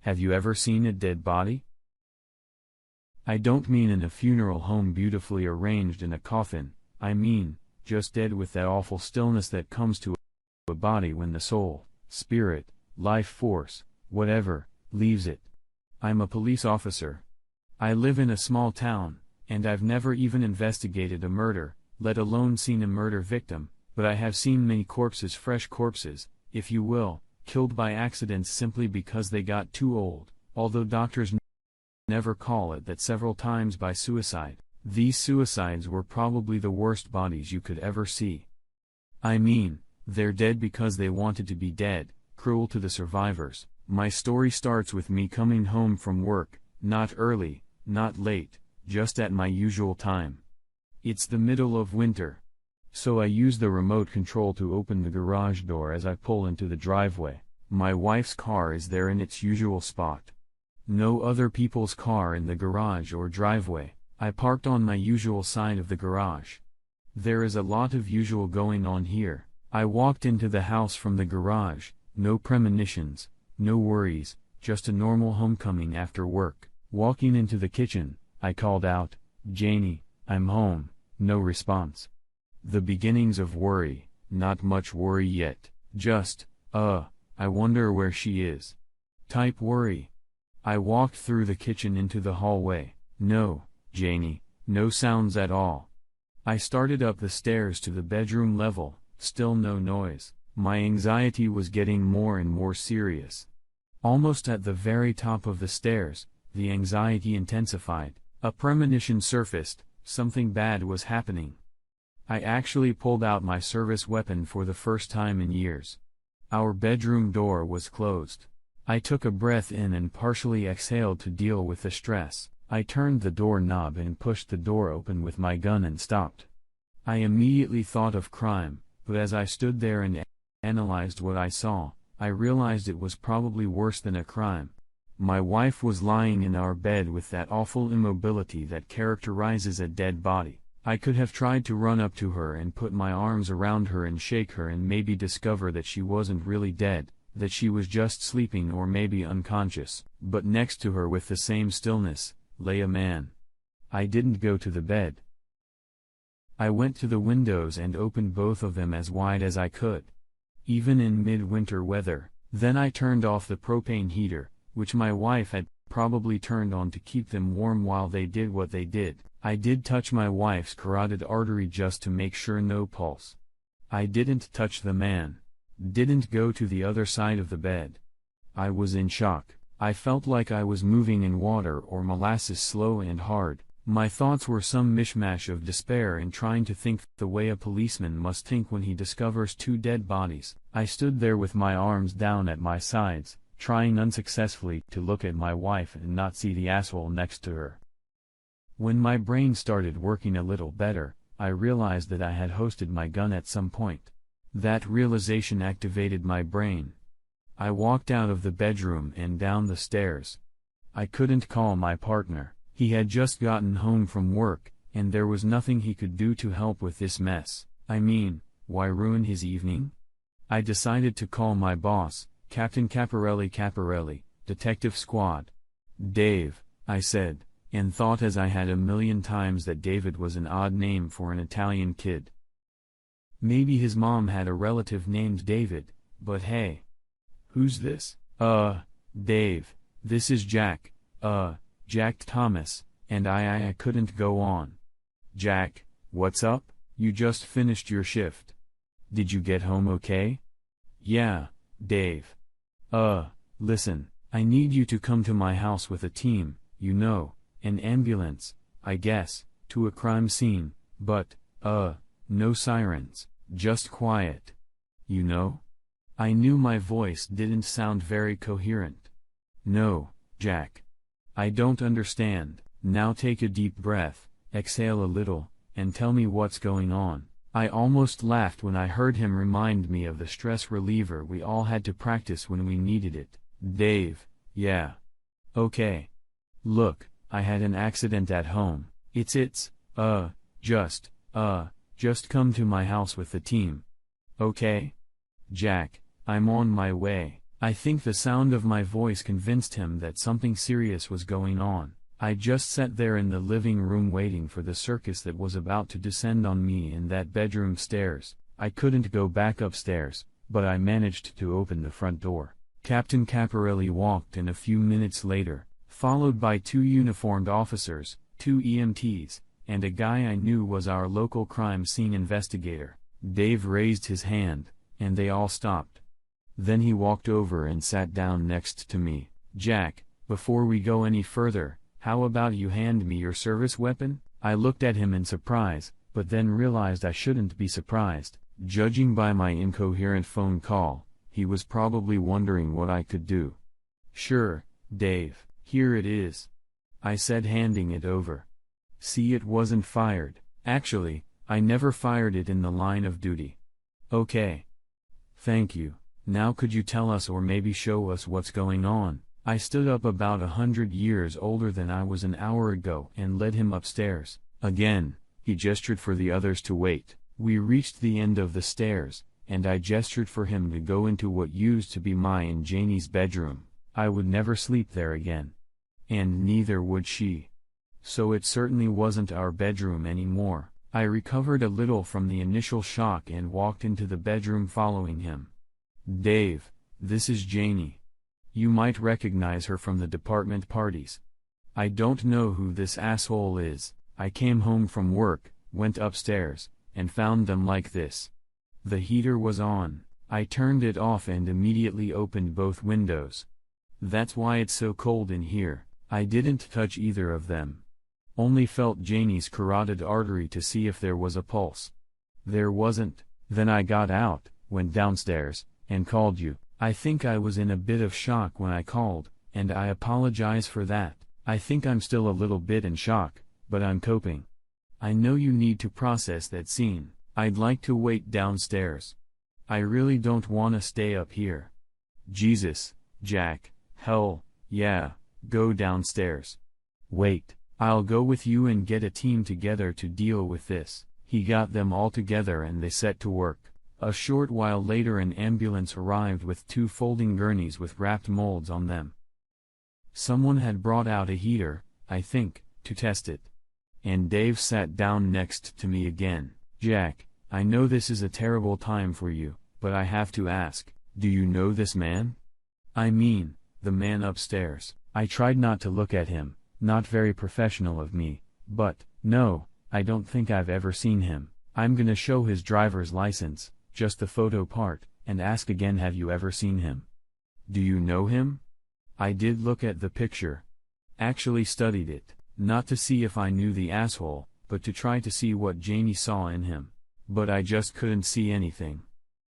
Have you ever seen a dead body? I don't mean in a funeral home beautifully arranged in a coffin, I mean, just dead with that awful stillness that comes to a body when the soul, spirit, life force, whatever, leaves it. I'm a police officer. I live in a small town, and I've never even investigated a murder, let alone seen a murder victim, but I have seen many corpses, fresh corpses, if you will, killed by accidents simply because they got too old, although doctors never call it that, several times by suicide. These suicides were probably the worst bodies you could ever see. I mean, they're dead because they wanted to be dead, cruel to the survivors. My story starts with me coming home from work, not early, not late, just at my usual time. It's the middle of winter. So I use the remote control to open the garage door as I pull into the driveway. My wife's car is there in its usual spot. No other people's car in the garage or driveway. I parked on my usual side of the garage. There is a lot of usual going on here. I walked into the house from the garage, no premonitions, no worries, just a normal homecoming after work. Walking into the kitchen, I called out, "Janie, I'm home," no response. The beginnings of worry, not much worry yet, just, I wonder where she is. Type worry. I walked through the kitchen into the hallway, no, Janie, no sounds at all. I started up the stairs to the bedroom level, still no noise. My anxiety was getting more and more serious. Almost at the very top of the stairs, the anxiety intensified. A premonition surfaced, something bad was happening. I actually pulled out my service weapon for the first time in years. Our bedroom door was closed. I took a breath in and partially exhaled to deal with the stress. I turned the doorknob and pushed the door open with my gun and stopped. I immediately thought of crime, but as I stood there and analyzed what I saw, I realized it was probably worse than a crime. My wife was lying in our bed with that awful immobility that characterizes a dead body. I could have tried to run up to her and put my arms around her and shake her and maybe discover that she wasn't really dead, that she was just sleeping or maybe unconscious. But next to her with the same stillness, lay a man. I didn't go to the bed. I went to the windows and opened both of them as wide as I could. Even in midwinter weather. Then I turned off the propane heater, which my wife had probably turned on to keep them warm while they did what they did. I did touch my wife's carotid artery just to make sure no pulse. I didn't touch the man. Didn't go to the other side of the bed. I was in shock. I felt like I was moving in water or molasses, slow and hard. My thoughts were some mishmash of despair and trying to think the way a policeman must think when he discovers two dead bodies. I stood there with my arms down at my sides, trying unsuccessfully to look at my wife and not see the asshole next to her. When my brain started working a little better, I realized that I had hosted my gun at some point. That realization activated my brain. I walked out of the bedroom and down the stairs. I couldn't call my partner. He had just gotten home from work, and there was nothing he could do to help with this mess. I mean, why ruin his evening? I decided to call my boss, Captain Caparelli, Detective Squad. "Dave," I said, and thought as I had a million times that David was an odd name for an Italian kid. Maybe his mom had a relative named David, but hey. "Who's this?" Dave, this is Jack, Jack Thomas," and I couldn't go on. "Jack, what's up? You just finished your shift. Did you get home okay?" "Yeah, Dave. Listen, I need you to come to my house with a team, you know, an ambulance, I guess, to a crime scene, but, no sirens, just quiet. You know?" I knew my voice didn't sound very coherent. "No, Jack. I don't understand." "Now take a deep breath, exhale a little, and tell me what's going on." I almost laughed when I heard him remind me of the stress reliever we all had to practice when we needed it. "Dave, yeah. Okay. Look, I had an accident at home. Just come to my house with the team. Okay? Jack, I'm on my way." I think the sound of my voice convinced him that something serious was going on. I just sat there in the living room waiting for the circus that was about to descend on me in that bedroom stairs. I couldn't go back upstairs, but I managed to open the front door. Captain Caparelli walked in a few minutes later, followed by 2 uniformed officers, 2 EMTs, and a guy I knew was our local crime scene investigator. Dave raised his hand, and they all stopped. Then he walked over and sat down next to me. "Jack, before we go any further, how about you hand me your service weapon?" I looked at him in surprise, but then realized I shouldn't be surprised. Judging by my incoherent phone call, he was probably wondering what I could do. "Sure, Dave, here it is," I said, handing it over. "See, it wasn't fired. Actually, I never fired it in the line of duty." "Okay. Thank you. Now could you tell us or maybe show us what's going on?" I stood up about 100 years older than I was an hour ago and led him upstairs. Again, he gestured for the others to wait. We reached the end of the stairs, and I gestured for him to go into what used to be my and Janie's bedroom. I would never sleep there again. And neither would she. So it certainly wasn't our bedroom anymore. I recovered a little from the initial shock and walked into the bedroom following him. "Dave, this is Janie. You might recognize her from the department parties. I don't know who this asshole is. I came home from work, went upstairs, and found them like this." The heater was on. I turned it off and immediately opened both windows. "That's why it's so cold in here." I didn't touch either of them. Only felt Janie's carotid artery to see if there was a pulse. There wasn't. Then I got out, went downstairs, and called you. I think I was in a bit of shock when I called, and I apologize for that. I think I'm still a little bit in shock, but I'm coping. I know you need to process that scene. I'd like to wait downstairs. I really don't want to stay up here. Jesus, Jack, hell, yeah, go downstairs. Wait, I'll go with you and get a team together to deal with this. He got them all together and they set to work. A short while later an ambulance arrived with 2 folding gurneys with wrapped molds on them. Someone had brought out a heater, I think, to test it. And Dave sat down next to me again. "Jack, I know this is a terrible time for you, but I have to ask, do you know this man? I mean, the man upstairs." I tried not to look at him, not very professional of me, but, no, I don't think I've ever seen him. I'm gonna show his driver's license, just the photo part, and ask again, have you ever seen him? "Do you know him?" I did look at the picture. Actually studied it, not to see if I knew the asshole, but to try to see what Janie saw in him. But I just couldn't see anything.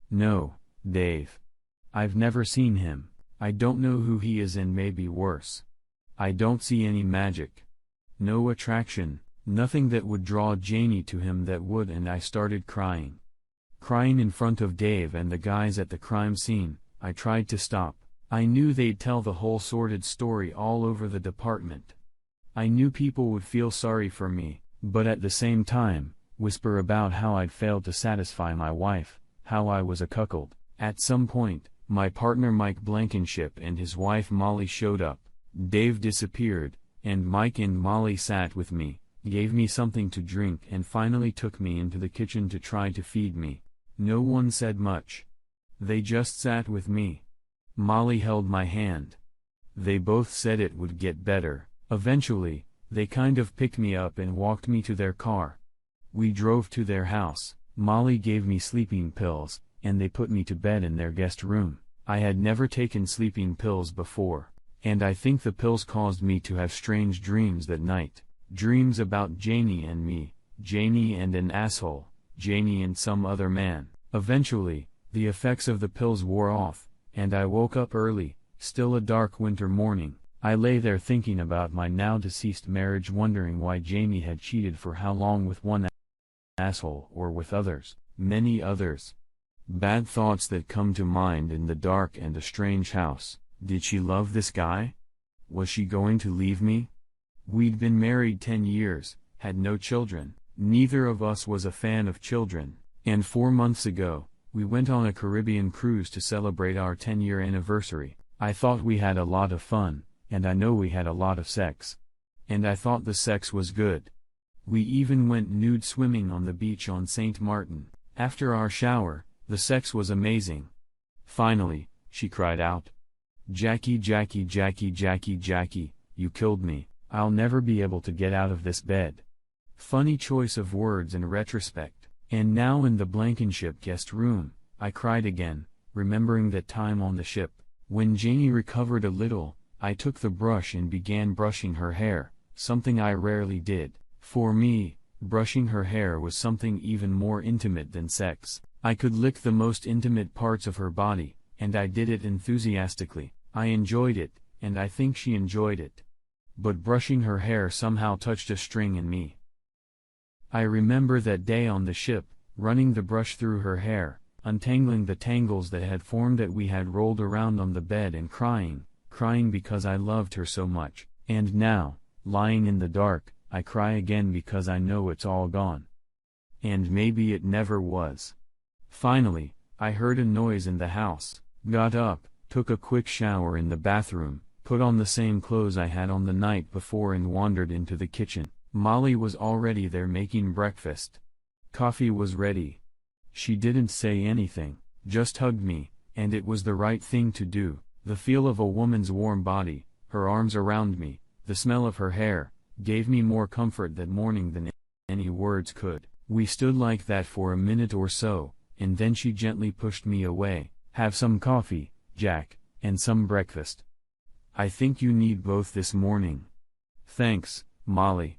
"No, Dave. I've never seen him. I don't know who he is, and maybe worse. I don't see any magic. No attraction, nothing that would draw Janie to him that would," and I started crying. Crying in front of Dave and the guys at the crime scene. I tried to stop. I knew they'd tell the whole sordid story all over the department. I knew people would feel sorry for me, but at the same time, whisper about how I'd failed to satisfy my wife, how I was a cuckold. At some point, my partner Mike Blankenship and his wife Molly showed up. Dave disappeared, and Mike and Molly sat with me, gave me something to drink and finally took me into the kitchen to try to feed me. No one said much. They just sat with me. Molly held my hand. They both said it would get better. Eventually, they kind of picked me up and walked me to their car. We drove to their house. Molly gave me sleeping pills, and they put me to bed in their guest room. I had never taken sleeping pills before, and I think the pills caused me to have strange dreams that night. Dreams about Janie and me, Janie and an asshole, Janie and some other man. Eventually, the effects of the pills wore off, and I woke up early, still a dark winter morning. I lay there thinking about my now deceased marriage, wondering why Jamie had cheated for how long with one asshole or with others, many others. Bad thoughts that come to mind in the dark and a strange house. Did she love this guy? Was she going to leave me? We'd been married 10 years, had no children. Neither of us was a fan of children. And 4 months ago, We went on a Caribbean cruise to celebrate our 10-year anniversary. I thought we had a lot of fun, and I know we had a lot of sex. And I thought the sex was good. We even went nude swimming on the beach on St. Martin. After our shower, the sex was amazing. Finally, she cried out, "Jackie, Jackie, Jackie, Jackie, Jackie, you killed me. I'll never be able to get out of this bed." Funny choice of words in retrospect. And now in the Blankenship guest room, I cried again, remembering that time on the ship. When Janie recovered a little, I took the brush and began brushing her hair, something I rarely did. For me, brushing her hair was something even more intimate than sex. I could lick the most intimate parts of her body, and I did it enthusiastically. I enjoyed it, and I think she enjoyed it. But brushing her hair somehow touched a string in me. I remember that day on the ship, running the brush through her hair, untangling the tangles that had formed that we had rolled around on the bed and crying because I loved her so much. And now, lying in the dark, I cry again because I know it's all gone. And maybe it never was. Finally, I heard a noise in the house, got up, took a quick shower in the bathroom, put on the same clothes I had on the night before and wandered into the kitchen. Molly was already there making breakfast. Coffee was ready. She didn't say anything, just hugged me, and it was the right thing to do. The feel of a woman's warm body, her arms around me, the smell of her hair, gave me more comfort that morning than any words could. We stood like that for a minute or so, and then she gently pushed me away. "Have some coffee, Jack, and some breakfast. I think you need both this morning." "Thanks, Molly.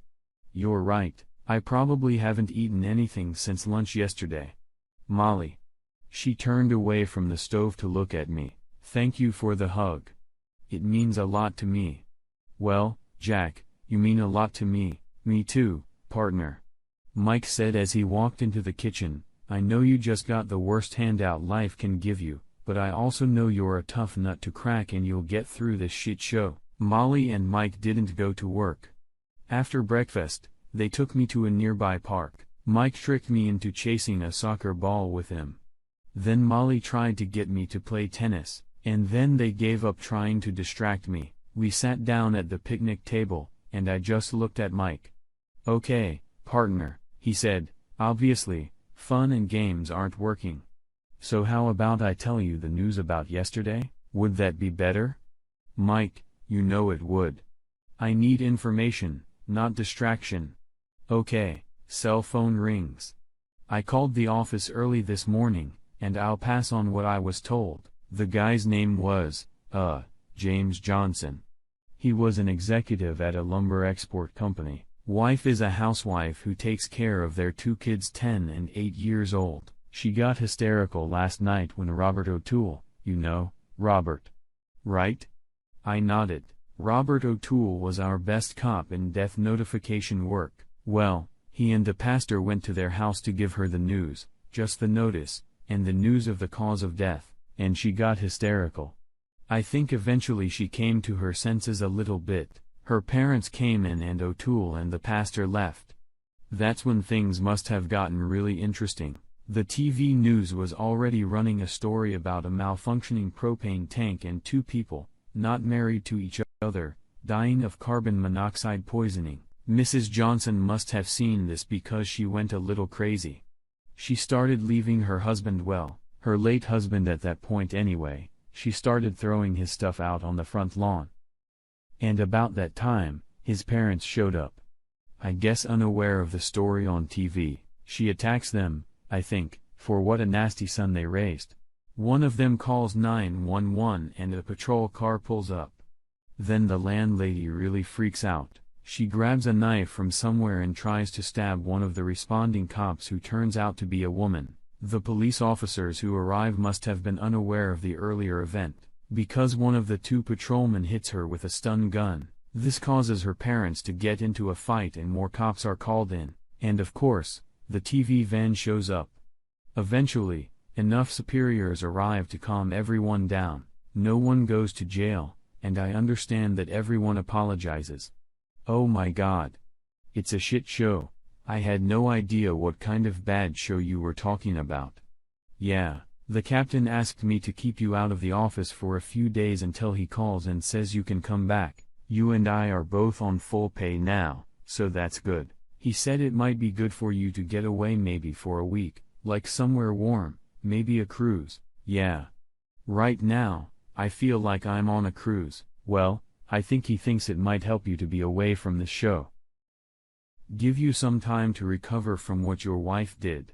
You're right, I probably haven't eaten anything since lunch yesterday." "Molly." She turned away from the stove to look at me. "Thank you for the hug. It means a lot to me." "Well, Jack, you mean a lot to me." "Me too, partner," Mike said as he walked into the kitchen. "I know you just got the worst handout life can give you, but I also know you're a tough nut to crack and you'll get through this shit show." Molly and Mike didn't go to work. After breakfast, they took me to a nearby park. Mike tricked me into chasing a soccer ball with him. Then Molly tried to get me to play tennis, and then they gave up trying to distract me. We sat down at the picnic table, and I just looked at Mike. "Okay, partner," he said, "obviously, fun and games aren't working. So how about I tell you the news about yesterday? Would that be better?" "Mike, you know it would. I need information, not distraction." "Okay." Cell phone rings. I called the office early this morning, and I'll pass on what I was told. The guy's name was, James Johnson. He was an executive at a lumber export company. Wife is a housewife who takes care of their two kids 10 and 8 years old. She got hysterical last night when Robert O'Toole, you know, Robert. Right? I nodded. Robert O'Toole was our best cop in death notification work. Well, he and the pastor went to their house to give her the news, just the notice, and the news of the cause of death, and she got hysterical. I think eventually she came to her senses a little bit. Her parents came in and O'Toole and the pastor left. That's when things must have gotten really interesting. The TV news was already running a story about a malfunctioning propane tank and 2 people, not married to each other, dying of carbon monoxide poisoning. Mrs. Johnson must have seen this because she went a little crazy. She started leaving her husband, well, her late husband at that point anyway. She started throwing his stuff out on the front lawn. And about that time, his parents showed up. I guess unaware of the story on TV, she attacks them, I think, for what a nasty son they raised. One of them calls 911 and a patrol car pulls up. Then the landlady really freaks out. She grabs a knife from somewhere and tries to stab one of the responding cops, who turns out to be a woman. The police officers who arrive must have been unaware of the earlier event, because one of the 2 patrolmen hits her with a stun gun. This causes her parents to get into a fight and more cops are called in, and of course, the TV van shows up. Eventually, enough superiors arrive to calm everyone down. No one goes to jail, and I understand that everyone apologizes. Oh my God. It's a shit show. I had no idea what kind of bad show you were talking about. Yeah, the captain asked me to keep you out of the office for a few days until he calls and says you can come back. You and I are both on full pay now, so that's good. He said it might be good for you to get away maybe for a week, like somewhere warm, maybe a cruise. Yeah. Right now, I feel like I'm on a cruise. Well, I think he thinks it might help you to be away from the show. Give you some time to recover from what your wife did.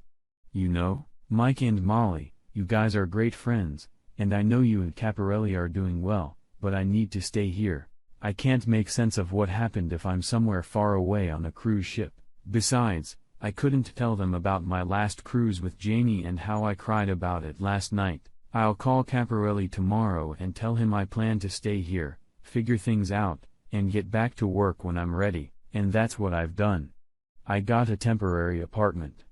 You know, Mike and Molly, you guys are great friends, and I know you and Caparelli are doing well, but I need to stay here. I can't make sense of what happened if I'm somewhere far away on a cruise ship. Besides, I couldn't tell them about my last cruise with Janie and how I cried about it last night. I'll call Caparelli tomorrow and tell him I plan to stay here, figure things out, and get back to work when I'm ready, and that's what I've done. I got a temporary apartment.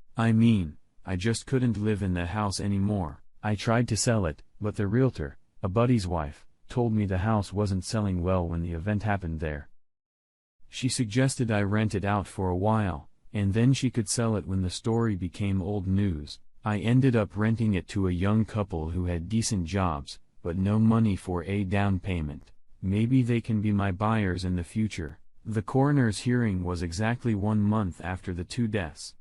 I just couldn't live in the house anymore. I tried to sell it, but the realtor, a buddy's wife, told me the house wasn't selling well when the event happened there. She suggested I rent it out for a while, and then she could sell it when the story became old news. I ended up renting it to a young couple who had decent jobs, but no money for a down payment. Maybe they can be my buyers in the future. The coroner's hearing was exactly 1 month after the 2 deaths.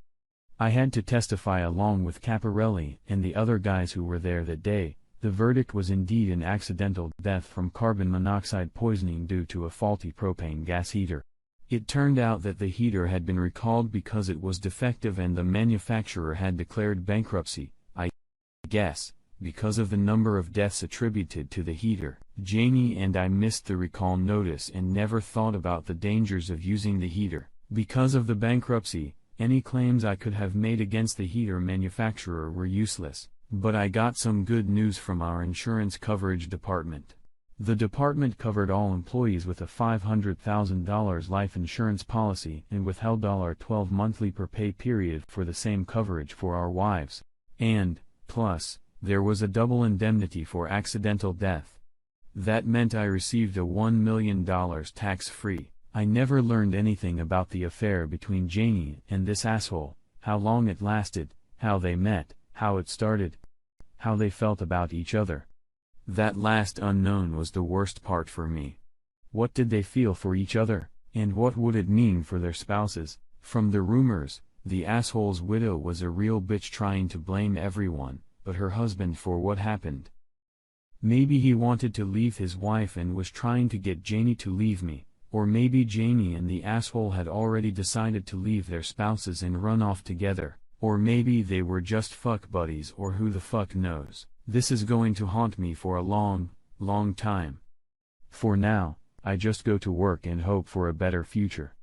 I had to testify along with Caparelli and the other guys who were there that day. The verdict was indeed an accidental death from carbon monoxide poisoning due to a faulty propane gas heater. It turned out that the heater had been recalled because it was defective and the manufacturer had declared bankruptcy, I guess, because of the number of deaths attributed to the heater. Janie and I missed the recall notice and never thought about the dangers of using the heater. Because of the bankruptcy, any claims I could have made against the heater manufacturer were useless. But I got some good news from our insurance coverage department. The department covered all employees with a $500,000 life insurance policy and withheld $12 monthly per pay period for the same coverage for our wives. And, plus, there was a double indemnity for accidental death. That meant I received a $1 million tax-free. I never learned anything about the affair between Janie and this asshole, how long it lasted, how they met, how it started, how they felt about each other. That last unknown was the worst part for me. What did they feel for each other, and what would it mean for their spouses? From the rumors, the asshole's widow was a real bitch trying to blame everyone, but her husband for what happened. Maybe he wanted to leave his wife and was trying to get Janie to leave me, or maybe Janie and the asshole had already decided to leave their spouses and run off together. Or maybe they were just fuck buddies, or who the fuck knows. This is going to haunt me for a long, long time. For now, I just go to work and hope for a better future.